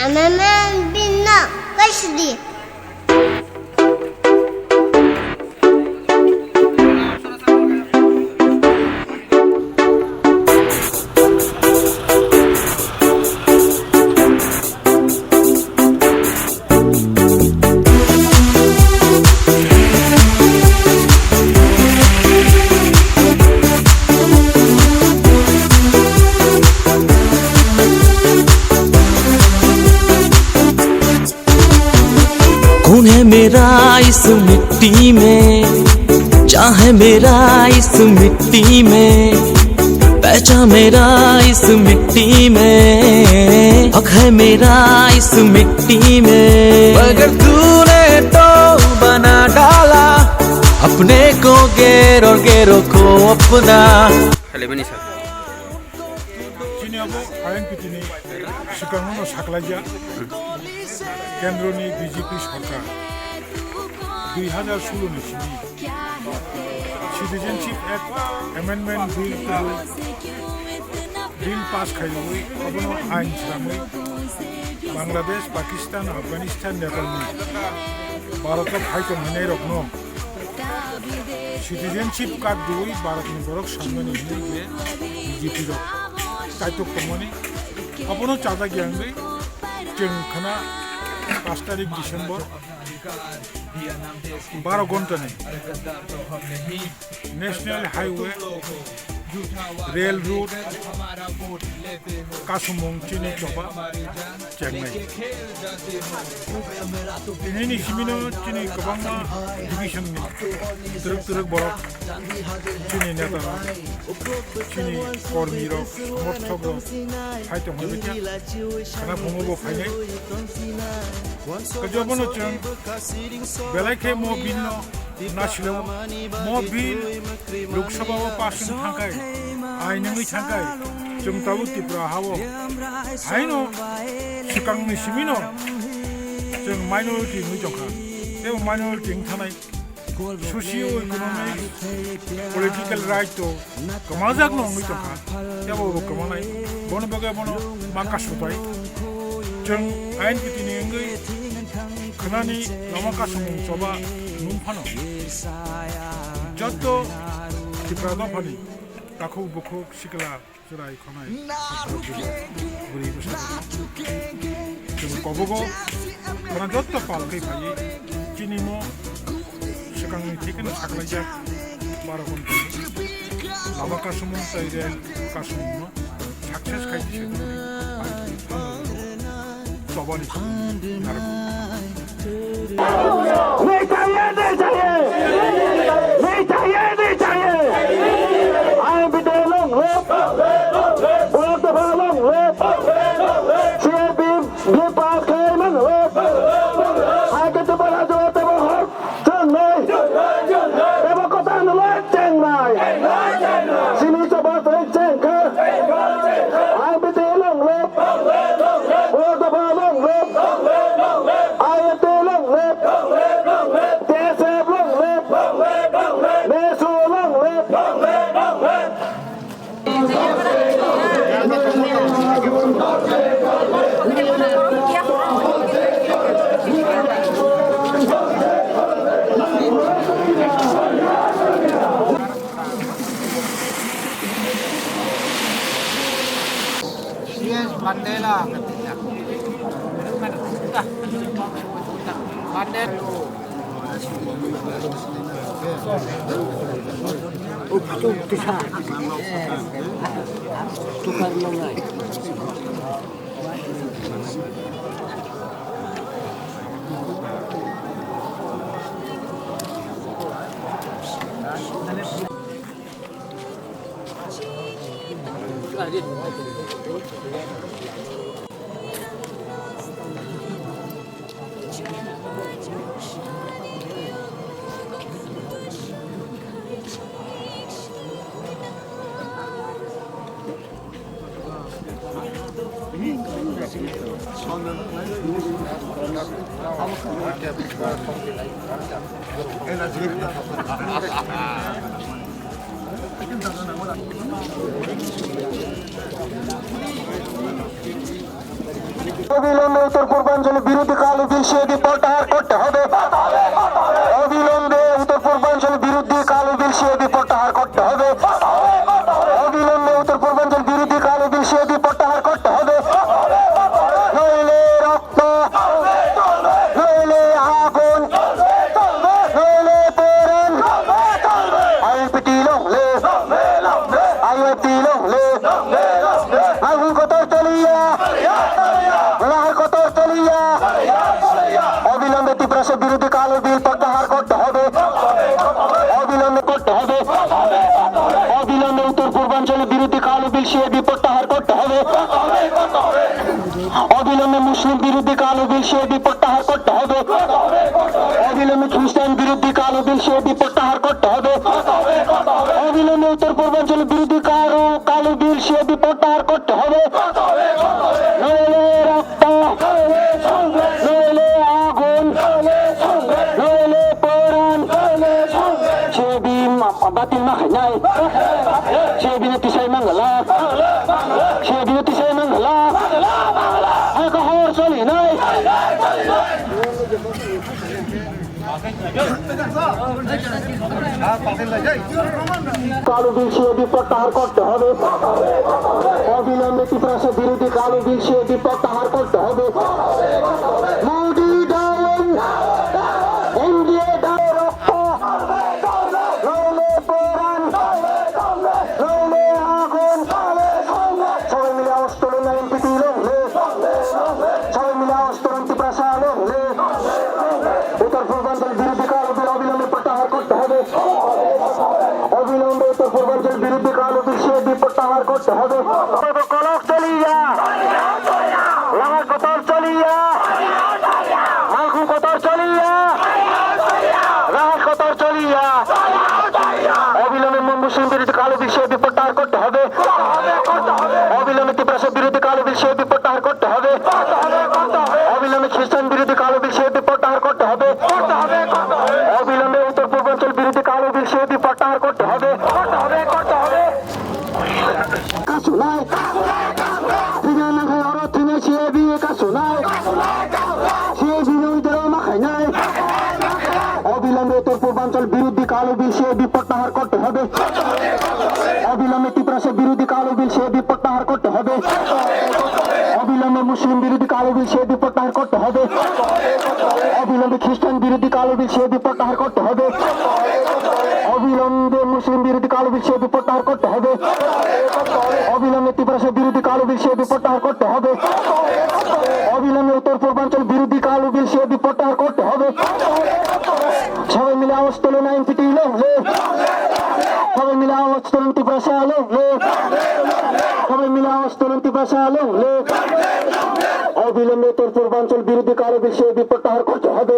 أمام بنا قشدي कौन है मेरा इस मिट्टी में, चाहे मेरा इस मिट्टी में, पहचान मेरा इस मिट्टी में, हक है मेरा इस मिट्टी में। मगर तूने तो बना डाला अपने को गैर और गैरों को अपना। सिगाङावनो साख्लायजा केन्द्रनि बिजेपि सरकार 2016 सिमनि सिटिजेनशिप एक्ट एमेन्डमेन्ट बिल पास खालामै अबनो आइन सामै बांग्लादेश पाकिस्तान अफगानिस्तान नेपालनि भारतआव फाइटन होनाय रकनो सिटिजेनशिप कार्ड दुई भारतनि बरक सामने हिने बिजेपि रक ताइटक तमनि अपनो चादा ग्यांगै जों खाना 5 तारिख डिसेम्बर 12 घन्टानि नेशनल हाईवे रेल रूट कासुमुं चिनि चोबा चेन्नाई दिनैनि सिमिनो चिनि गोबां डिभिजननि तुरुक बरक चिनि नेता चिनि कर्मी रक समर्थक रक फाइटं होबिथा खाना बुङोबो फाइनाय गजबनो जों बेलायखे म बिनो नासिलो म बिल लोकसभाव पासन थांखाय आइनङै थांखाय जों ताबो तिप्रा हावो हायनो सिगांनि सिमिनो जों माइनरिटी मै दंखा बे माइनरिटी थानाय सोशियो इकोनॉमिक पॉलिटिकल राइट तो कमाजाक नङै दंखा याबो कमानाय बन बगे बन माकासुताय जों आइन बिथिनि अंगै खनानि लमाकासुमुं चबा नुमफानो जत्तो तिप्रा दफानि ताखौ बखौ सिगला जराय खनाय बुरि बसो जों कबगो खना जत्तो पालकै फायै चिनिमो सिगांनि थिकनो साख्लायजा 12 घन्टा लमाकासुमुं ताइरेल कासुमुं सक्सेस खायदिसे चबानि नारगो नहीं चाहिए नहीं चाहिए नहीं चाहिए नहीं चाहिए आए बिटे लोग बहुत दफा लोग सीआरपी ये पास करे मन आगे तो बड़ा जो तो बहुत चंग नहीं ये वो को तान लो चंग नहीं सिनी तो बात है चंग का आए बिटे लोग बहुत दफा लोग आए तो लोग Mandela অবিলম্বে উত্তর পূর্বাঞ্চলের বিরোধী কালো বিল সিএবি প্রত্যাহার করতে হবে। অবিলম্বে উত্তর পূর্বাঞ্চলের বিরোধী কালো বিল সিএবি প্রত্যাহার করতে হবে। অবিলম্বে উত্তর পূর্বাঞ্চল বিরোধী কালো বিল সিএবি প্রত্যাহার করতে হবে। নইলে রক্ত, নইলে আগুন, নইলে পরাণ, আইপিটি লংলে, আইপিটি লংলে, আগুন কতর চলিয়া, লাহার কতর চলিয়া, অবিলম্বে ত্রিপুরা বিরোধী কালো বিল প্রত্যাহার করতে হবে। অবিলম্বে করতে হবে। অবিলম্বে উত্তর পূর্বাঞ্চলের বিরোধী কালো বিল সিএবি প্রত্যাহার করতে হবে। অবিলম্বে মুসলিম বিরোধী কালো বিল সিএবি প্রত্যাহার করতে হবে। অবিলম্বে খ্রিস্টান বিরোধী কালো বিল সিএবি প্রত্যাহার করতে হবে। অবিলম্বে উত্তর পূর্বাঞ্চলের বিরোধী কালো বিল সিএবি প্রত্যাহার করতে হবে। নইলে রক্ত, নইলে আগুন, নইলে পরাণ, সিএবি বাতিল মাখাই নাই, সিএবি নতিসাই মাঙ্গলা, সিএবি নতিসাই মাঙ্গলা, হর চলি নাই। কালো বিল সিএবি প্রত্যাহার করতে হবে। অবিলম্বে ত্রিপুরা বিরোধী কালো বিল সিএবি প্রত্যাহার করতে হবে। মোদি ডাউন, এনডিএ ডাউন, রক্ত, নইলে পরাণ, নইলে আগুন, সবাই মিলে আওয়াজ তুলুন না এমপিটি লংলে, সবাই মিলে আওয়াজ তুলুন ত্রিপুরা লংলে। উত্তর পূর্বাঞ্চল বিরোধী কালো বিল অবিলম্বে প্রত্যাহার করতে হবে। অবিলম্বে উত্তর পূর্বাঞ্চল বিরোধী কালো বিল সিএবি প্রত্যাহার করতে হবে। কলক চলিয়া, লাহার কতর চলিয়া, মালখু কতর চলিয়া, রাহার কতর চলিয়া, অবিলম্বে মুসলিম বিরোধী কালো বিল সিএবি প্রত্যাহার করতে হবে। অবিলম্বে ত্রিপুরা বিরোধী কালো বিল সিএবি প্রত্যাহার করতে হবে। অবিলম্বে খ্রিস্টান বিরোধী কালো বিল সিএবি প্রত্যাহার করতে হবে। অবিলম্বে উত্তর পূর্বাঞ্চল বিরোধী কালো বিল সিএবি প্রত্যাহার করতে হবে। কাছু নাই, সিএবি কাছু নাই, সিএবি নইদেরও মাখাই নাই। অবিলম্বে উত্তর পূর্বাঞ্চল বিরোধী কালো বিল সিএবি প্রত্যাহার করতে হবে। অবিলম্বে ত্রিপুরা বিরোধী কালো বিল সিএবি প্রত্যাহার করতে হবে। অবিলম্বে মুসলিম বিরোধী কালো বিল সিএবি প্রত্যাহার করতে হবে। অবিলম্বে খ্রিস্টান বিরোধী কালো বিল সিএবি প্রত্যাহার করতে হবে। অবিলম্বে মুসলিম বিরোধী কালো বিল সিএবি প্রত্যাহার করতে হবে। অবিলম্বে ত্রিপুরা বিরোধী কালো বিল সিএবি প্রত্যাহার করতে হবে। অবিলম্বে উত্তর পূর্বাঞ্চল বিরোধী কালো বিল সিএবি প্রত্যাহার করতে হবে। সবাই মিলে আওয়াজ তুলুন এমপিটি লংলে, সবাই মিলে আওয়াজ তুলুন ত্রিপুরা লংলে, সবাই মিলে আওয়াজ তুলুন ত্রিপুরা লংলে। অবিলম্বে উত্তর পূর্বাঞ্চল বিরোধী কালো বিল সিএবি প্রত্যাহার করতে হবে।